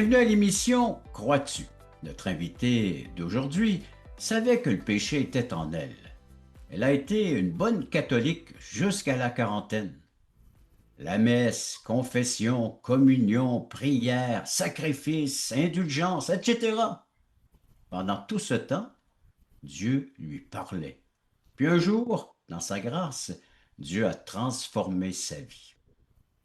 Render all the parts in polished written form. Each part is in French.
Bienvenue à l'émission Crois-tu? Notre invitée d'aujourd'hui savait que le péché était en elle. Elle a été une bonne catholique jusqu'à la quarantaine. La messe, confession, communion, prière, sacrifice, indulgence, etc. Pendant tout ce temps, Dieu lui parlait. Puis un jour, dans sa grâce, Dieu a transformé sa vie.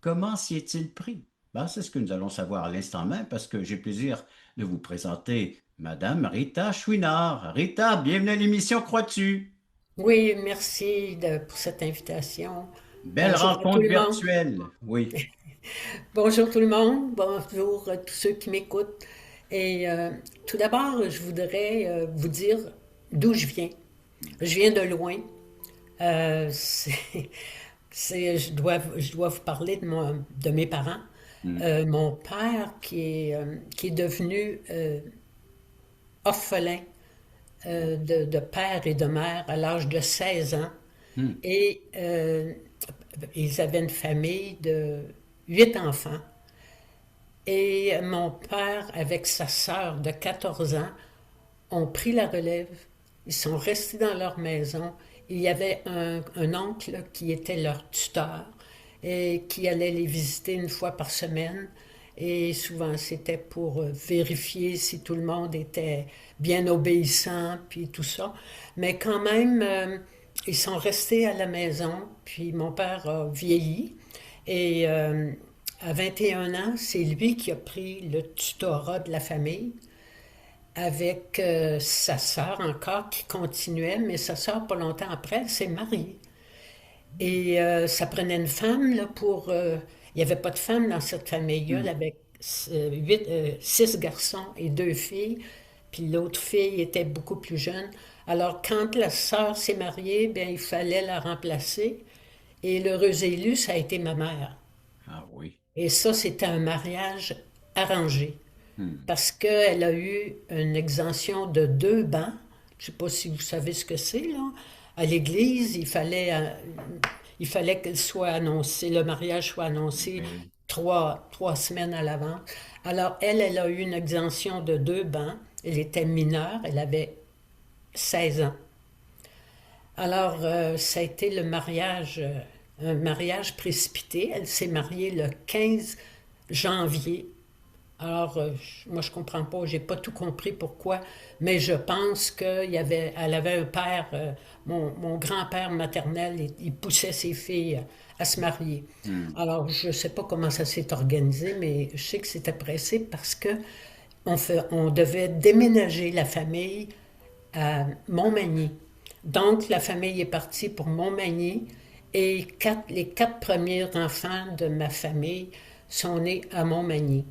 Comment s'y est-il pris? Ben, c'est ce que nous allons savoir à l'instant même parce que j'ai le plaisir de vous présenter Madame Rita Chouinard. Rita, bienvenue à l'émission Crois-tu? Oui, merci pour cette invitation. Belle Bonjour à tout rencontre le monde. virtuelle. Oui. Bonjour tout le monde. Bonjour à tous ceux qui m'écoutent. Et tout d'abord, je voudrais vous dire d'où je viens. Je viens de loin. Euh, c'est, je dois vous parler de mes parents. Hmm, Mon père qui est devenu orphelin de père et de mère à l'âge de 16 ans. hmm, Et ils avaient une famille de 8 enfants. Et mon père, avec sa sœur de 14 ans, ont pris la relève. Ils sont restés dans leur maison. Il y avait un oncle qui était leur tuteur et qui allait les visiter une fois par semaine. Et souvent, c'était pour vérifier si tout le monde était bien obéissant, puis tout ça. Mais quand même, ils sont restés à la maison, puis mon père a vieilli. Et à 21 ans, c'est lui qui a pris le tutorat de la famille avec sa sœur encore qui continuait, mais sa sœur, pas longtemps après, elle s'est mariée. Et ça prenait une femme là, pour... il n'y avait pas de femme dans cette famille-là. Elle hmm. avait 6 garçons et 2 filles. Puis l'autre fille était beaucoup plus jeune. Alors, quand la sœur s'est mariée, bien, il fallait la remplacer. Et l'heureuse élue, ça a été ma mère. Ah oui. Et ça, c'était un mariage arrangé. Hmm. Parce qu'elle a eu une exemption de 2 bancs. Je ne sais pas si vous savez ce que c'est, là. À l'église, il fallait qu'elle soit annoncée, le mariage soit annoncé Oui. 3 semaines à l'avance. Alors, elle a eu une exemption de 2 bancs. Elle était mineure, elle avait 16 ans. Alors, ça a été un mariage précipité. Elle s'est mariée le 15 janvier. Alors, moi, je comprends pas, j'ai pas tout compris pourquoi, mais je pense elle avait un père, mon grand-père maternel, il poussait ses filles à se marier. Hmm. Alors, je sais pas comment ça s'est organisé, mais je sais que c'était pressé parce que on devait déménager la famille à Montmagny. Donc, la famille est partie pour Montmagny et les 4 premiers enfants de ma famille sont nés à Montmagny.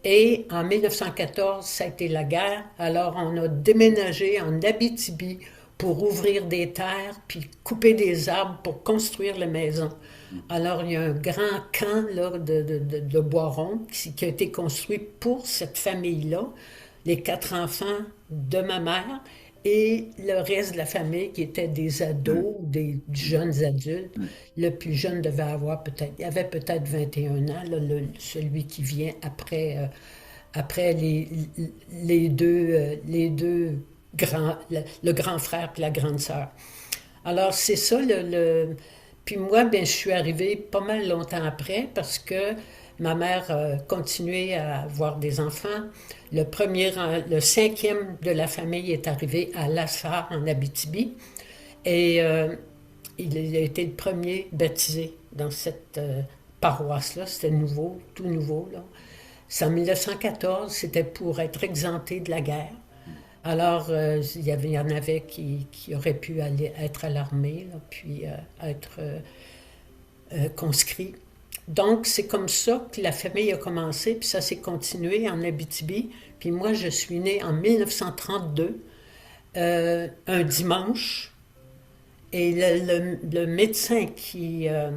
Et en 1914, ça a été la guerre. Alors, on a déménagé en Abitibi pour ouvrir des terres puis couper des arbres pour construire la maison. Alors, il y a un grand camp là, de bois rond qui a été construit pour cette famille-là, les 4 enfants de ma mère et le reste de la famille qui étaient des Hmm. ados, des jeunes adultes. Hmm. Le plus jeune devait avoir il avait peut-être 21 ans, là, celui qui vient après les deux grands, le grand frère et la grande sœur. Alors, c'est ça, puis moi, ben, je suis arrivée pas mal longtemps après parce que ma mère continuait à avoir des enfants. Le 5e de la famille est arrivé à Lassar, en Abitibi. Et il a été le premier baptisé dans cette paroisse-là. C'était nouveau, tout nouveau, là. C'est en 1914, c'était pour être exempté de la guerre. Alors, il y en avait qui auraient pu être à l'armée, là, puis être conscrits. Donc, c'est comme ça que la famille a commencé, puis ça s'est continué en Abitibi. Puis moi, je suis née en 1932, un dimanche, et le médecin qui a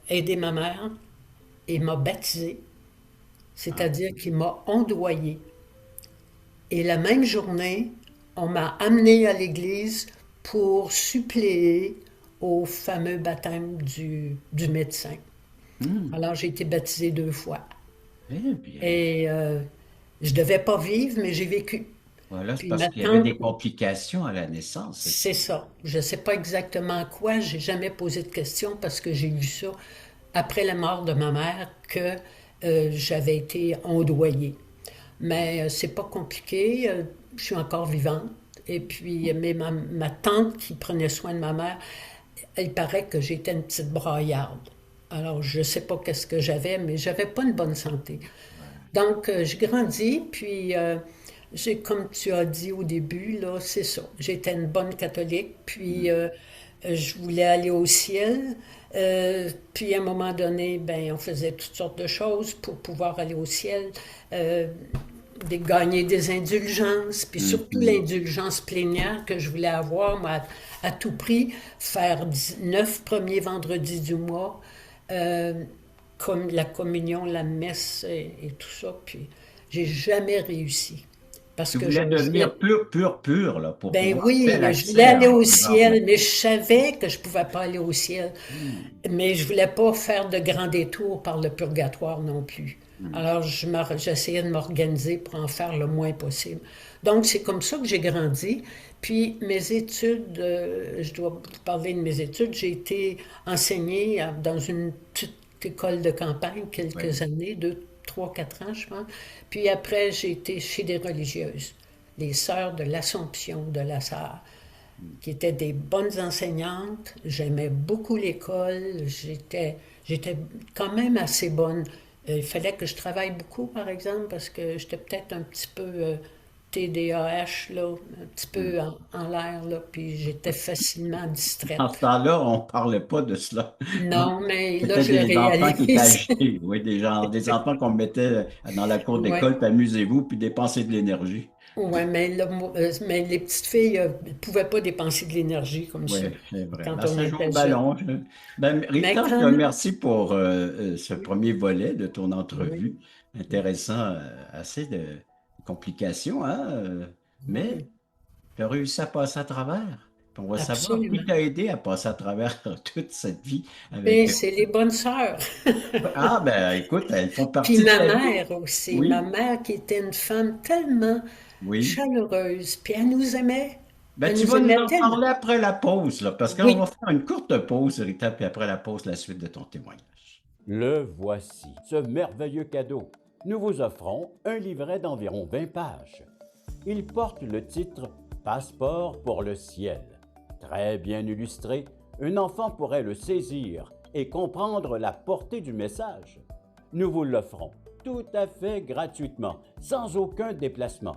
aidé ma mère et m'a baptisée, Ah c'est-à-dire oui. qu'il m'a ondoyée. Et la même journée, on m'a amenée à l'église pour suppléer au fameux baptême du médecin. Hmm. Alors j'ai été baptisée 2 fois. Eh bien, Et je devais pas vivre, mais j'ai vécu. voilà, c'est Puis parce ma qu'il y avait tante, des complications à la naissance, c'est c'est ça. ça. Je sais pas exactement quoi, j'ai jamais posé de questions parce que j'ai vu ça après la mort de ma mère que j'avais été ondoyée. Mais c'est pas compliqué, je suis encore vivante. Et puis, mais ma tante qui prenait soin de ma mère, il paraît que j'étais une petite braillarde. Alors, je sais pas qu'est-ce que j'avais, mais j'avais pas une bonne santé. Ouais. Donc, j'ai grandi, puis comme tu as dit au début, là, c'est ça. J'étais une bonne catholique, puis Mhm. je voulais aller au ciel. Puis à un moment donné, ben, on faisait toutes sortes de choses pour pouvoir aller au ciel. Euh, Gagner des indulgences, puis surtout Mhm. l'indulgence plénière que je voulais avoir, moi, à tout prix, faire 9 premiers vendredis du mois, euh, comme la communion, la messe et tout ça, puis j'ai jamais réussi. Parce Tu que voulais devenir pur, pur, pur, là, pour ben pouvoir oui, faire je voulais l'accès aller en au genre de la ciel, mais je savais que je pouvais pas aller au ciel. Hmm. Mais je voulais pas faire de grands détours par le purgatoire non plus. Hmm. Alors, j'essayais de m'organiser pour en faire le moins possible. Donc, c'est comme ça que j'ai grandi. Puis, mes études, je dois vous parler de mes études. J'ai été enseignée dans une petite école de campagne quelques Oui. années, 3, 4 ans, je pense. Puis après, j'ai été chez des religieuses, les sœurs de l'Assomption de la Sarre, Hmm. qui étaient des bonnes enseignantes. J'aimais beaucoup l'école. J'étais quand même assez bonne. Il fallait que je travaille beaucoup, par exemple, parce que j'étais peut-être un petit peu TDAH, là, un petit Hmm. peu en l'air, là, puis j'étais facilement En distraite. ce temps-là, on ne parlait pas de cela. Non, mais là, C'était je le des enfants qui étaient réalise. agités, oui, des enfants qu'on mettait dans la cour Ouais. d'école, puis amusez-vous, puis dépensez de l'énergie. Ouais, mais, là, mais les petites filles ne pouvaient pas dépenser de l'énergie comme Oui, ça c'est vrai. quand Ben, on ça joue au était jeune. ballon. Ben, Mais Rita, je te quand même, remercie pour ce premier volet de ton oui, entrevue. Intéressant, assez de complications, hein, mais oui, tu as réussi à passer à travers. Puis on va savoir qui absolument. t'a aidé à passer à travers toute cette vie Mais avec... c'est les bonnes sœurs. Ah, ben écoute, elles font Puis partie de ma ta vie. mère aussi, ma Oui, mère qui était une femme tellement oui. chaleureuse, puis Ben, elle tu nous vas nous aimait en tellement. parler après la pause, là, parce qu'on va Oui, faire une courte pause, Rita, puis après la pause, la suite de ton témoignage. Le voici, ce merveilleux cadeau. Nous vous offrons un livret d'environ 20 pages. Il porte le titre Passeport pour le ciel. Très bien illustré, un enfant pourrait le saisir et comprendre la portée du message. Nous vous l'offrons tout à fait gratuitement, sans aucun déplacement.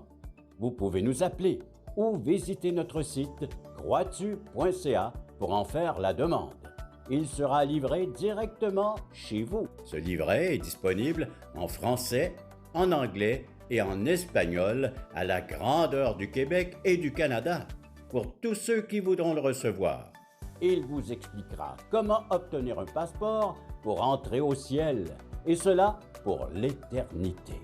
Vous pouvez nous appeler ou visiter notre site croatu.ca pour en faire la demande. Il sera livré directement chez vous. Ce livret est disponible en français, en anglais et en espagnol à la grandeur du Québec et du Canada pour tous ceux qui voudront le recevoir. Il vous expliquera comment obtenir un passeport pour entrer au ciel, et cela pour l'éternité.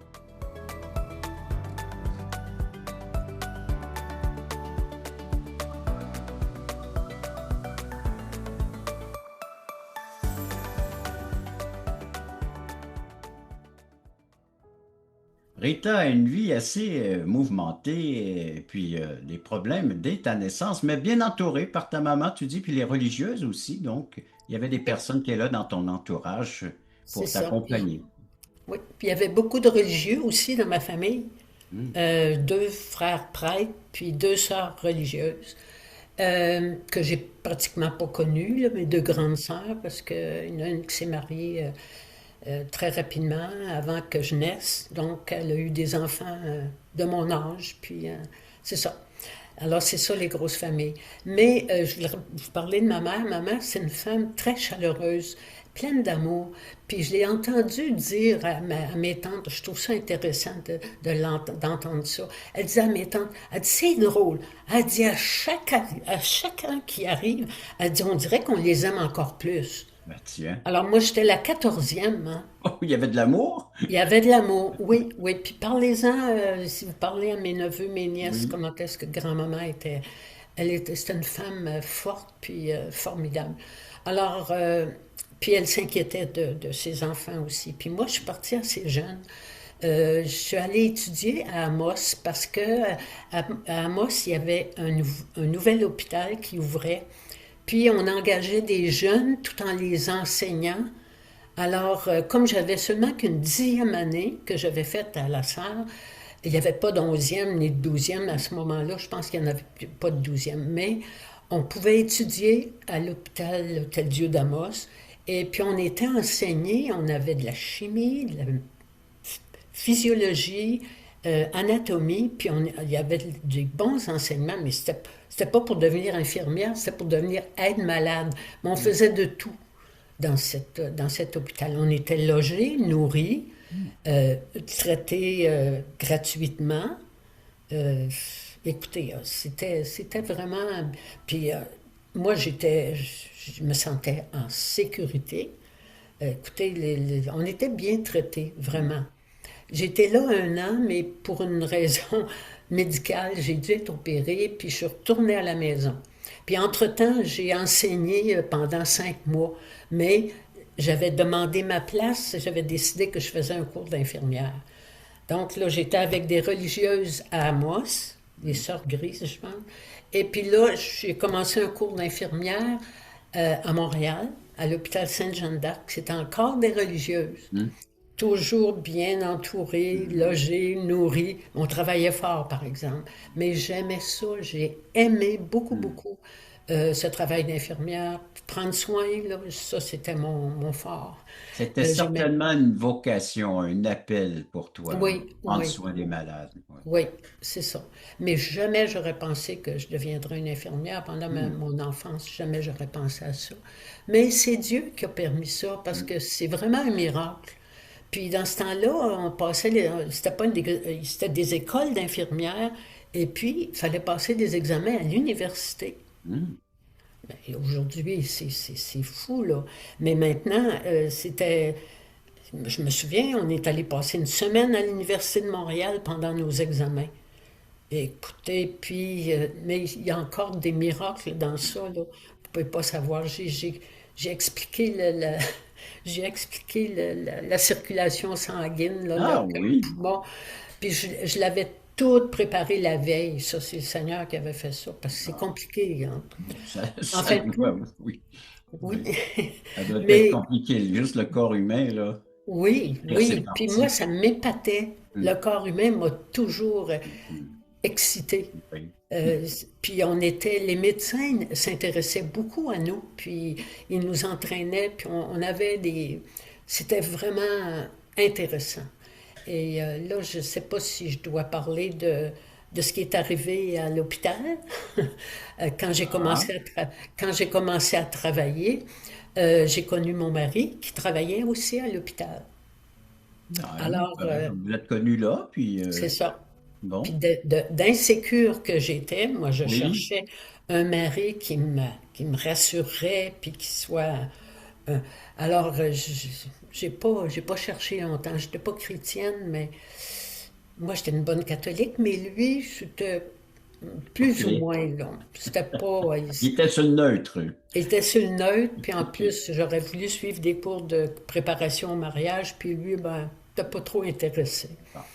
Rita a une vie assez mouvementée, et puis des problèmes dès ta naissance, mais bien entourée par ta maman, tu dis, puis les religieuses aussi. Donc, il y avait des oui, personnes qui étaient là dans ton entourage c'est pour ça. t'accompagner. Oui. Puis il y avait beaucoup de religieux aussi dans ma famille. Hmm. 2 frères prêtres, puis 2 sœurs religieuses, que j'ai pratiquement pas connues, là, mes 2 grandes sœurs, parce qu'il y en a une qui s'est mariée très rapidement, avant que je naisse. Donc, elle a eu des enfants de mon âge, puis c'est ça. Alors, c'est ça les grosses familles. Mais je voulais vous parler de ma mère. Ma mère, c'est une femme très chaleureuse, pleine d'amour. Puis je l'ai entendu dire à mes tantes, je trouve ça intéressant d'entendre ça. Elle disait à mes tantes, elle dit, c'est drôle. Elle dit, à chacun qui arrive, elle dit, on dirait qu'on les aime encore plus. Ben, tiens. Alors moi, j'étais la 14e, hein. Oh, il y avait de l'amour? Il y avait de l'amour, oui, oui. Puis parlez-en, si vous parlez à mes neveux, mes nièces, Oui. comment est-ce que grand-maman était. C'était une femme forte puis formidable. Alors, Puis elle s'inquiétait de ses enfants aussi. Puis moi, je suis partie assez jeune. Je suis allée étudier à Amos parce que à Amos, il y avait un nouvel hôpital qui ouvrait. Puis on engageait des jeunes tout en les enseignant. Alors, comme j'avais seulement qu'une 10e année que j'avais faite à la Salle, il n'y avait pas d'11e ni de 12e à ce moment-là. Je pense qu'il n'y en avait pas de 12e. Mais on pouvait étudier à l'hôtel Dieu d'Amos. Et puis on était enseignés, on avait de la chimie, de la physiologie, anatomie, puis il y avait des bons enseignements, mais c'était pas pour devenir infirmière, c'était pour devenir aide-malade. Mais on faisait de tout dans cet hôpital. On était logés, nourris, traités gratuitement. Euh, Écoutez, c'était vraiment... Puis moi, je me sentais en sécurité. Écoutez, on était bien traités, vraiment. J'étais là un an, mais pour une raison médicale, j'ai dû être opérée, puis je suis retournée à la maison. Puis entre-temps, j'ai enseigné pendant 5 mois, mais j'avais demandé ma place, j'avais décidé que je faisais un cours d'infirmière. Donc là, j'étais avec des religieuses à Amos, des sœurs grises, je pense. Et puis là, j'ai commencé un cours d'infirmière à Montréal, à l'hôpital Sainte-Jeanne d'Arc. C'était encore des religieuses. Toujours bien entourées, logées, nourries. On travaillait fort, par exemple. Mais j'aimais ça. J'ai aimé beaucoup, beaucoup ce travail d'infirmière. Prendre soin, là, ça, c'était mon fort. C'était J'aimais... certainement une vocation, un appel pour toi, hein, Oui, prendre oui. soin des malades. Ouais. Oui, c'est ça. Mais jamais j'aurais pensé que je deviendrais une infirmière pendant Hmm, mon enfance. Jamais j'aurais pensé à ça. Mais c'est Dieu qui a permis ça parce hmm. que c'est vraiment un miracle. Puis dans ce temps-là, on passait, c'était pas c'était des écoles d'infirmières et puis il fallait passer des examens à l'université. Hmm. Et aujourd'hui, c'est fou, là. Mais maintenant, je me souviens, on est allé passer une semaine à l'Université de Montréal pendant nos examens. Écoutez, puis, mais il y a encore des miracles dans ça, là. Vous ne pouvez pas savoir. J'ai expliqué j'ai expliqué la circulation sanguine, là, le Ah cœur, oui, poumon. Puis je l'avais tout préparé la veille. Ça, c'est le Seigneur qui avait fait ça, parce que c'est compliqué, hein. En ça fin de doit, compte, oui, oui. oui. Ça doit être Mais compliqué, juste le corps humain, là. oui, Dire c'est oui. Puis moi, parti. ça m'épatait. Hmm, Le corps humain m'a toujours hmm, excité. oui. Puis les médecins s'intéressaient beaucoup à nous, puis ils nous entraînaient, puis on avait c'était vraiment intéressant. Et là, je ne sais pas si je dois parler de ce qui est arrivé à l'hôpital Ah, quand j'ai commencé à travailler. J'ai connu mon mari qui travaillait aussi à l'hôpital. ah, Alors, vous êtes connu là, puis c'est ça. Puis bon, d'insécure que j'étais, moi, je oui. cherchais un mari qui me rassurerait, puis qui soit... euh, alors, j'ai pas cherché longtemps. J'étais pas chrétienne, mais moi, j'étais une bonne catholique, mais lui, c'était plus ou OK. moins long. C'était pas... Il était sur le neutre. il était sur le neutre, puis en OK. plus, j'aurais voulu suivre des cours de préparation au mariage, puis lui, ben, t'as pas trop intéressé. Ah,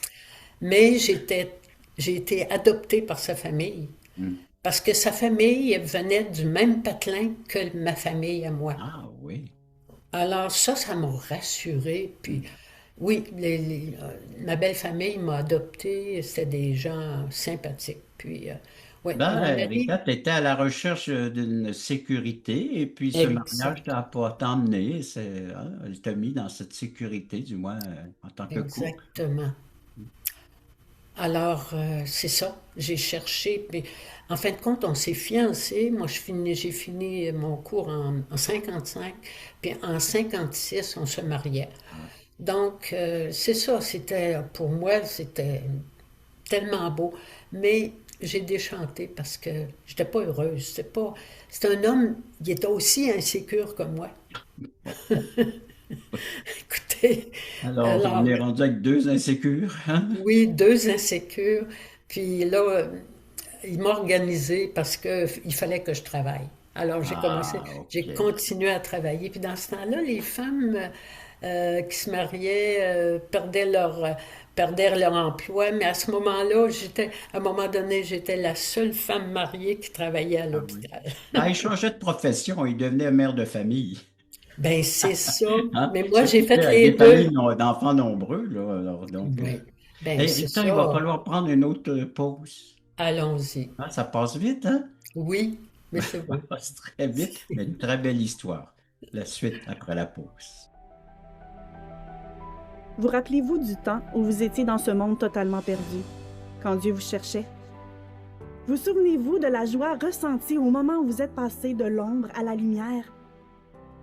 Mais j'ai été adoptée par sa famille. hmm. Parce que sa famille venait du même patelin que ma famille à moi. Ah, oui. Alors ça m'a rassurée. Hmm. Puis oui, ma belle famille m'a adoptée. C'était des gens sympathiques. Puis oui, mon Ben, mari, Rita, tu étais à la recherche d'une sécurité et puis ce mariage exact, t'a pas t'emmené, elle t'a mis dans cette sécurité, du moins en tant que couple. exactement. Alors, c'est ça, j'ai cherché. Puis, en fin de compte, on s'est fiancés. Moi, j'ai fini mon cours en 55, puis en 56, on se mariait. Ah, Donc, c'est ça, pour moi, c'était tellement beau. Mais j'ai déchanté parce que j'étais pas heureuse. C'est un homme, il était aussi insécure que moi. bon. Écoutez, Alors, on alors, est rendu avec deux insécures, hein? oui, deux insécures. Puis là, il m'a organisé parce qu'il fallait que je travaille. Alors, Ah, j'ai OK. continué à travailler. Puis dans ce temps-là, les femmes qui se mariaient perdaient leur emploi. Mais à ce moment-là, à un moment donné, j'étais la seule femme mariée qui travaillait à Ah oui. l'hôpital. Ben, il changeait de profession, il devenait mère de famille. Ben, c'est ça. Hein? Mais moi, j'ai fait S'occuper avec les des familles deux. d'enfants nombreux, là. Alors, donc, Oui. Ben, hey, c'est Rita, il va ça. falloir prendre une autre pause. Allons-y. Hein, ça passe vite, hein? Oui, mais c'est Ça beau. passe très vite, mais une très belle histoire. La suite après la pause. Vous rappelez-vous du temps où vous étiez dans ce monde totalement perdu, quand Dieu vous cherchait? Vous souvenez-vous de la joie ressentie au moment où vous êtes passé de l'ombre à la lumière?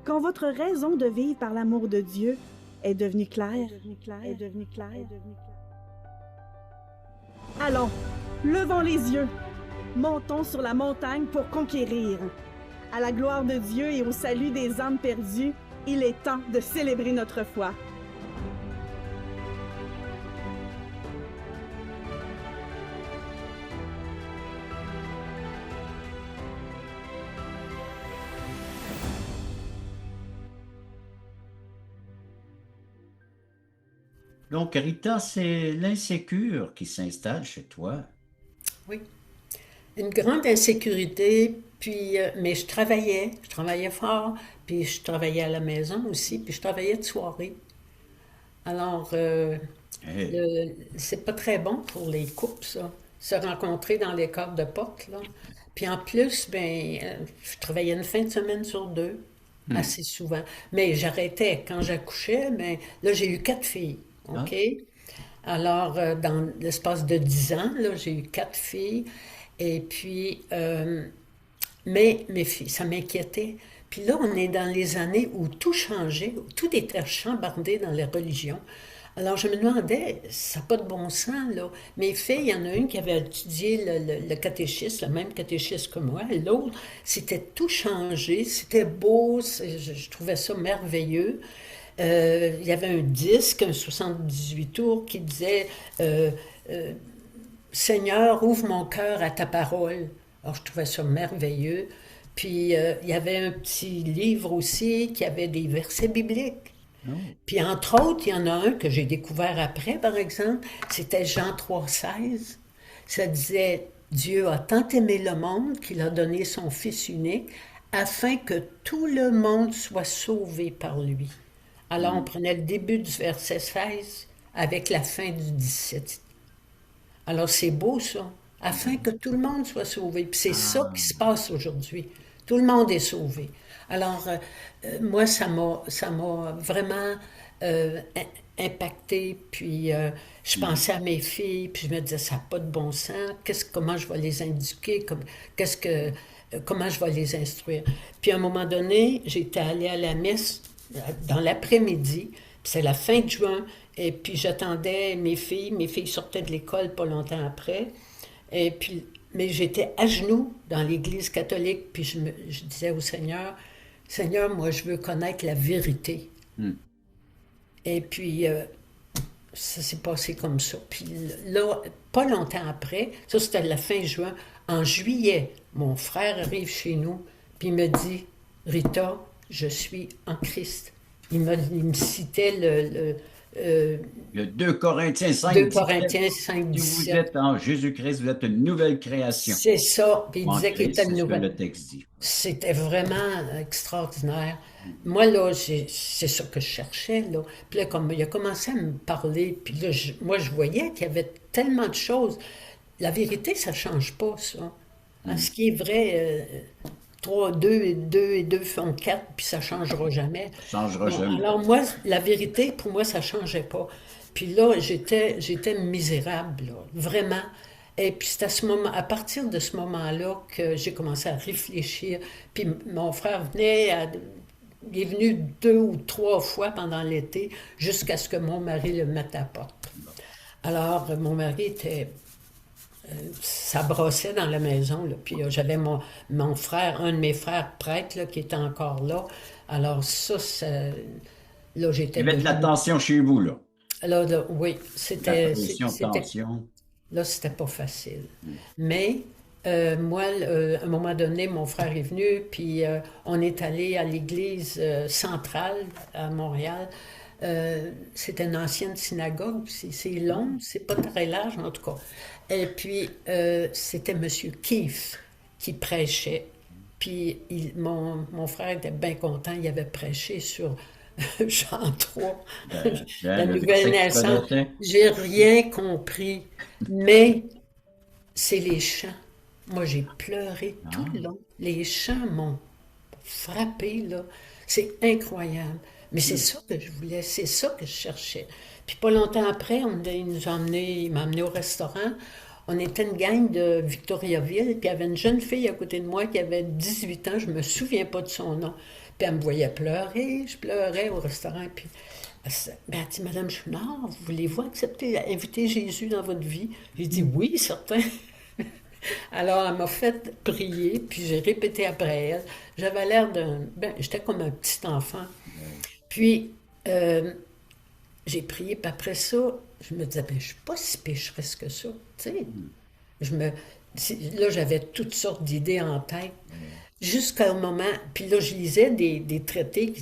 Quand votre raison de vivre par l'amour de Dieu est devenue claire? Allons, levons les yeux, montons sur la montagne pour conquérir. À la gloire de Dieu et au salut des âmes perdues, il est temps de célébrer notre foi. Donc, Rita, c'est l'insécure qui s'installe chez toi. Oui. Une grande insécurité, puis, mais je travaillais fort, puis je travaillais à la maison aussi, puis je travaillais de soirée. Alors, Hey. c'est pas très bon pour les couples, ça, se rencontrer dans les cadres de porte, là. Puis en plus, ben, je travaillais une fin de semaine sur deux, Hmm. assez souvent. Mais j'arrêtais quand j'accouchais, mais là, j'ai eu quatre filles, Ah, OK? Alors, dans l'espace de 10 ans, là, j'ai eu quatre filles. Et puis, mais mes filles, ça m'inquiétait. Puis là, on est dans les années où tout changeait, où tout était chambardé dans les religions. Alors, je me demandais, ça n'a pas de bon sens, là. Mes filles, il y en a une qui avait étudié le catéchisme, le même catéchisme que moi. L'autre, c'était tout changé, c'était beau, je trouvais ça merveilleux. Il y avait un disque, un 78 tours, qui disait Seigneur, ouvre mon cœur à ta parole. Alors, je trouvais ça merveilleux. Puis, il y avait un petit livre aussi qui avait des versets bibliques. non. Puis, entre autres, il y en a un que j'ai découvert après, par exemple, c'était Jean 3,16. Ça disait Dieu a tant aimé le monde qu'il a donné son Fils unique afin que tout le monde soit sauvé par lui. Alors, on Hmm. prenait le début du verset 16 avec la fin du 17. Alors c'est beau ça, afin que tout le monde soit sauvé. Puis c'est ça Ah, qui se passe aujourd'hui. Tout le monde est sauvé. Alors moi, ça m'a vraiment impacté. Puis je hmm. pensais à mes filles, puis je me disais, ça n'a pas de bon sens. Comment je vais les indiquer? Comment je vais les instruire? Puis à un moment donné, j'étais allée à la messe dans l'après-midi, puis c'est la fin de juin, et puis j'attendais mes filles. Mes filles sortaient de l'école pas longtemps après. Et puis, mais j'étais à genoux dans l'église catholique, puis je disais au Seigneur, Seigneur, moi je veux connaître la vérité. Hmm. Et puis, ça s'est passé comme ça. Puis là, pas longtemps après, ça c'était la fin juin, en juillet, mon frère arrive chez nous, puis il me dit, Rita, je suis en Christ. Il me citait euh, Le 2 Corinthiens 5, 2 17. Corinthiens 5, Si vous 17. êtes en Jésus-Christ, vous êtes une nouvelle création. C'est ça. Puis il En disait qu'il Christ, était c'est une ce que nouvelle. le texte dit. C'était vraiment extraordinaire. Moi, là, c'est ça que je cherchais, là. Puis là, comme il a commencé à me parler, puis là, moi, je voyais qu'il y avait tellement de choses. La vérité, ça ne change pas, ça. Hein, Hmm. ce qui est vrai, 3, 2 et 2 font 4, puis ça ne changera jamais. Ça ne changera Bon, jamais. alors moi, la vérité, pour moi, ça ne changeait pas. Puis là, j'étais misérable, là, vraiment. Et puis c'est à partir de ce moment-là que j'ai commencé à réfléchir. Puis mon frère il est venu 2 ou 3 fois pendant l'été, jusqu'à ce que mon mari le mette à la porte. Alors, mon mari ça brossait dans la maison, là. Puis j'avais mon frère, un de mes frères prêtres, là, qui était encore là. Alors là, Il j'étais y avait de la devenue... tension chez vous, là. Oui, La pression, tension. là, c'était pas facile. Hmm. Mais Moi, à un moment donné, mon frère est venu, puis on est allé à l'église centrale à Montréal. C'était une ancienne synagogue, c'est long, c'est pas très large en tout cas. Et puis, c'était Monsieur Keefe qui prêchait. Puis, mon frère était bien content, il avait prêché sur Jean 3, la Le nouvelle verset que tu naissance. connaissais? J'ai rien compris, mais c'est les chants. Moi, j'ai pleuré tout Ah, le long. Les chants m'ont frappé, là. C'est incroyable. Mais c'est ça que je voulais, c'est ça que je cherchais. Puis pas longtemps après, il nous a emmené, il m'a emmené au restaurant. On était une gang de Victoriaville, puis il y avait une jeune fille à côté de moi qui avait 18 ans, je me souviens pas de son nom. Puis elle me voyait pleurer, je pleurais au restaurant, puis elle dit, Madame Chouinard, voulez-vous accepter, inviter Jésus dans votre vie? J'ai dit, oui, certain. Alors, elle m'a fait prier, puis j'ai répété après elle. J'avais l'air d'un... Ben, j'étais comme un petit enfant. Puis, j'ai prié, puis après ça, je me disais, ben, je suis pas si pécheresse que ça, tu sais. Je me... Là, j'avais toutes sortes d'idées en tête, jusqu'au moment... Puis là, je lisais des traités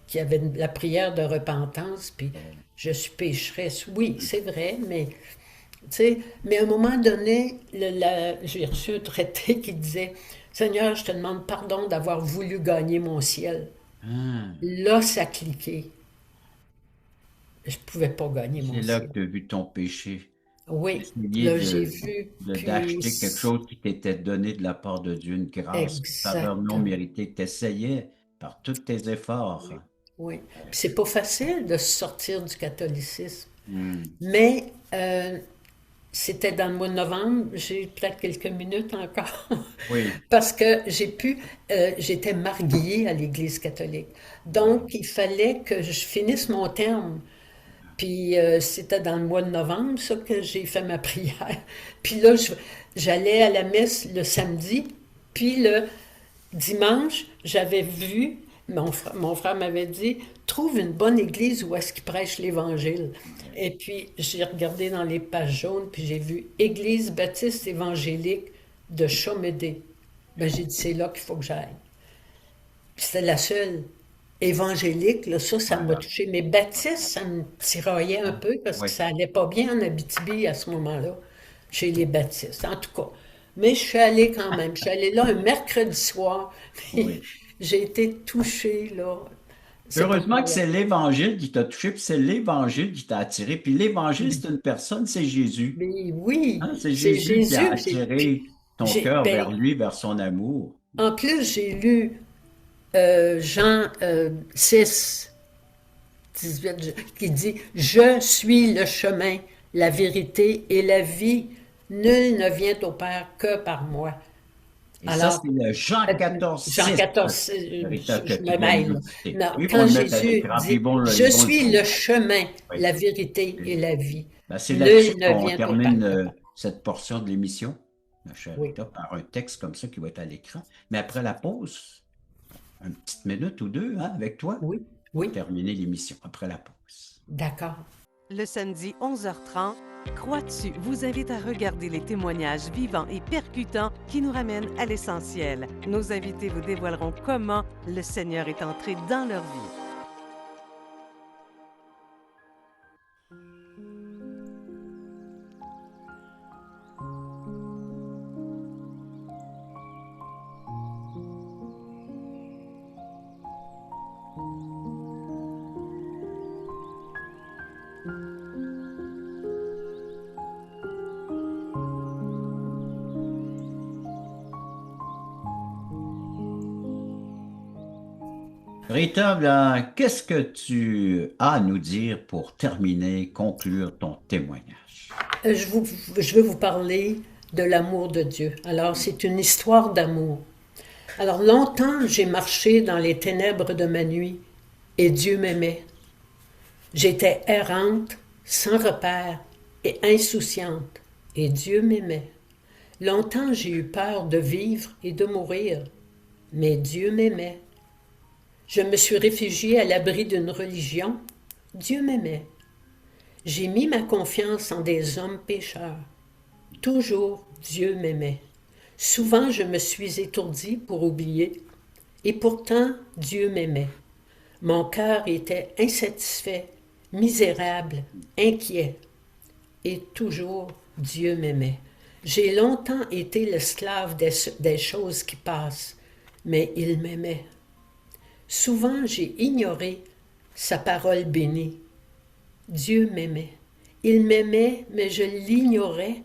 qui avaient la prière de repentance, puis je suis pécheresse. Oui, c'est vrai, mais... Tu sais, mais à un moment donné, j'ai reçu un traité qui disait, Seigneur, je te demande pardon d'avoir voulu gagner mon ciel. ah. Là, ça a cliqué. Je ne pouvais pas gagner C'est mon là que ciel. tu as vu ton péché. Oui, Essayer là, j'ai vu, puis d'acheter quelque chose qui t'était donné de la part de Dieu, une grâce, une faveur non exactement. méritée que tu essayais par tous tes efforts. Oui, oui. Puis c'est pas facile de sortir du catholicisme. Hmm. Mais c'était dans le mois de novembre, j'ai peut-être quelques minutes encore, Oui. parce que j'étais mariée à l'Église catholique. Donc, il fallait que je finisse mon terme. Puis c'était dans le mois de novembre, ça, que j'ai fait ma prière. Puis là, j'allais à la messe le samedi, puis le dimanche, j'avais vu, mon frère m'avait dit, trouve une bonne église où est-ce qu'ils prêchent l'Évangile. Et puis, j'ai regardé dans les pages jaunes, puis j'ai vu Église baptiste évangélique de Chomédé. Ben, j'ai dit, c'est là qu'il faut que j'aille. C'était la seule évangélique, là, ça m'a Voilà. touché. Mais baptiste, ça me tiraillait un peu parce que Oui. ça allait pas bien en Abitibi à ce moment-là, chez les baptistes, en tout cas. Mais je suis allée quand même. Je suis allée là un mercredi soir. Puis Oui. j'ai été touchée, là. C'est Heureusement que incroyable. c'est l'Évangile qui t'a touché, puis c'est l'Évangile qui t'a attiré. Puis l'Évangile, c'est une personne, c'est Jésus. Mais oui, Hein, c'est c'est Jésus qui a Jésus. Puis attiré ton cœur ben, vers lui, vers son amour. en plus, j'ai lu Jean 6, 18, qui dit, Je suis le chemin, la vérité et la vie. Nul ne vient au Père que par moi. Et ça, c'est Alors, le Jean 14, Jean 6, 14, véritable que je tu me viens de mêle. nous citer. Non, Oui, il faut quand le mettre à Jésus l'écran, puis dit, ils Je vont le suis le trouver. chemin, Oui. la vérité et la vie. Ben, c'est là-dessus Nul ne qu'on vient au Père termine que par cette portion de l'émission, ma chère moi. Oui, Rita, par un texte comme ça qui va être à l'écran. Mais après la pause, une petite minute ou deux, hein, avec toi, oui, pour oui, terminer l'émission, après la pause. d'accord. Le samedi 11h30, Crois-tu vous invite à regarder les témoignages vivants et percutants qui nous ramènent à l'essentiel. Nos invités vous dévoileront comment le Seigneur est entré dans leur vie. Rita, là, qu'est-ce que tu as à nous dire pour terminer, conclure ton témoignage? Je, vous- je veux vous parler de l'amour de Dieu. Alors, c'est une histoire d'amour. Alors, longtemps, j'ai marché dans les ténèbres de ma nuit et Dieu m'aimait. J'étais errante, sans repère et insouciante et Dieu m'aimait. Longtemps, j'ai eu peur de vivre et de mourir, mais Dieu m'aimait. Je me suis réfugiée à l'abri d'une religion. Dieu m'aimait. J'ai mis ma confiance en des hommes pécheurs. Toujours Dieu m'aimait. Souvent, je me suis étourdie pour oublier, et pourtant, Dieu m'aimait. Mon cœur était insatisfait, misérable, inquiet, et toujours Dieu m'aimait. J'ai longtemps été l'esclave des choses qui passent, mais il m'aimait. Souvent, j'ai ignoré sa parole bénie. Dieu m'aimait. Il m'aimait, mais je l'ignorais.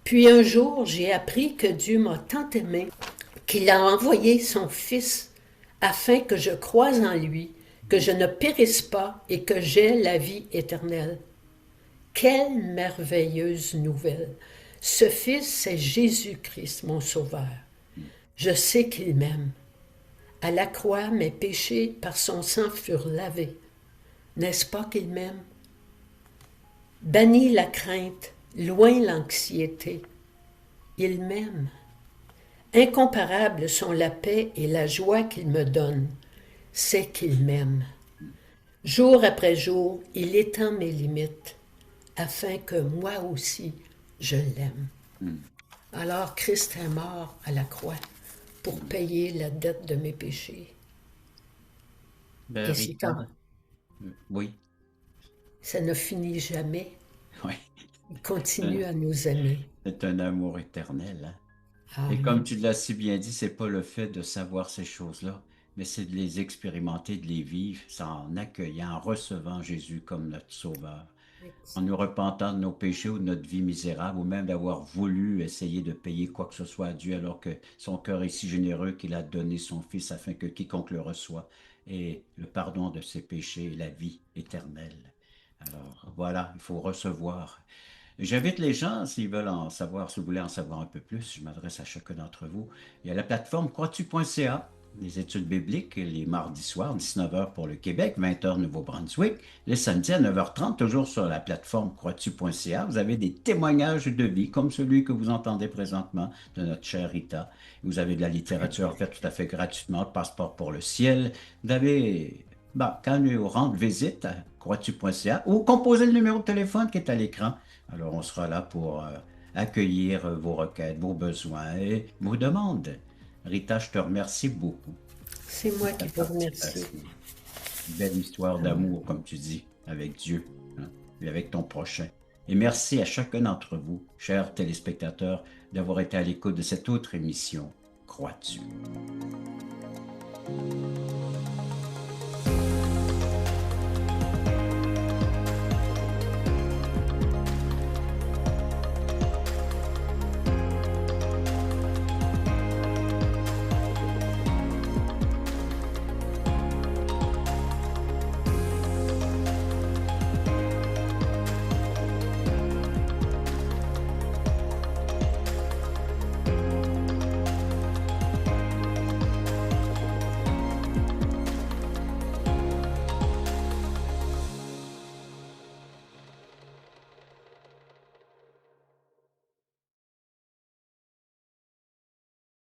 Puis un jour, j'ai appris que Dieu m'a tant aimé qu'il a envoyé son Fils afin que je croie en lui, que je ne périsse pas et que j'aie la vie éternelle. Quelle merveilleuse nouvelle! Ce Fils, c'est Jésus-Christ, mon Sauveur. Je sais qu'il m'aime. À la croix, mes péchés par son sang furent lavés. N'est-ce pas qu'il m'aime? Bannis la crainte, loin l'anxiété. Il m'aime. Incomparables sont la paix et la joie qu'il me donne. C'est qu'il m'aime. Jour après jour, il étend mes limites, afin que moi aussi, je l'aime. Alors Christ est mort à la croix pour payer la dette de mes péchés. Ben, Et c'est Rita, quand oui, ça ne finit jamais, oui, il continue à nous aimer. c'est un amour éternel, hein. Et Amen. comme tu l'as si bien dit, c'est pas le fait de savoir ces choses-là, mais c'est de les expérimenter, de les vivre, c'est en accueillant, en recevant Jésus comme notre Sauveur, en nous repentant de nos péchés ou de notre vie misérable, ou même d'avoir voulu essayer de payer quoi que ce soit à Dieu, alors que son cœur est si généreux qu'il a donné son Fils afin que quiconque le reçoit ait le pardon de ses péchés et la vie éternelle. Alors voilà, il faut recevoir. J'invite les gens, s'ils veulent en savoir, si vous voulez en savoir un peu plus, je m'adresse à chacun d'entre vous. Il y a la plateforme croitu.ca, les études bibliques, les mardis soirs, 19 heures pour le Québec, 20 heures Nouveau-Brunswick, les samedis à 9h30, toujours sur la plateforme croitu.ca. Vous avez des témoignages de vie, comme celui que vous entendez présentement de notre chère Rita. Vous avez de la littérature faite tout à fait gratuitement, le passeport pour le ciel. Vous avez, quand nous rendre visite à croitu.ca ou composez le numéro de téléphone qui est à l'écran. Alors, on sera là pour accueillir vos requêtes, vos besoins et vos demandes. Rita, je te remercie beaucoup C'est de moi ta qui vous remercie. participation. Une belle histoire d'amour, comme tu dis, avec Dieu, hein, et avec ton prochain. Et merci à chacun d'entre vous, chers téléspectateurs, d'avoir été à l'écoute de cette autre émission. Crois-tu?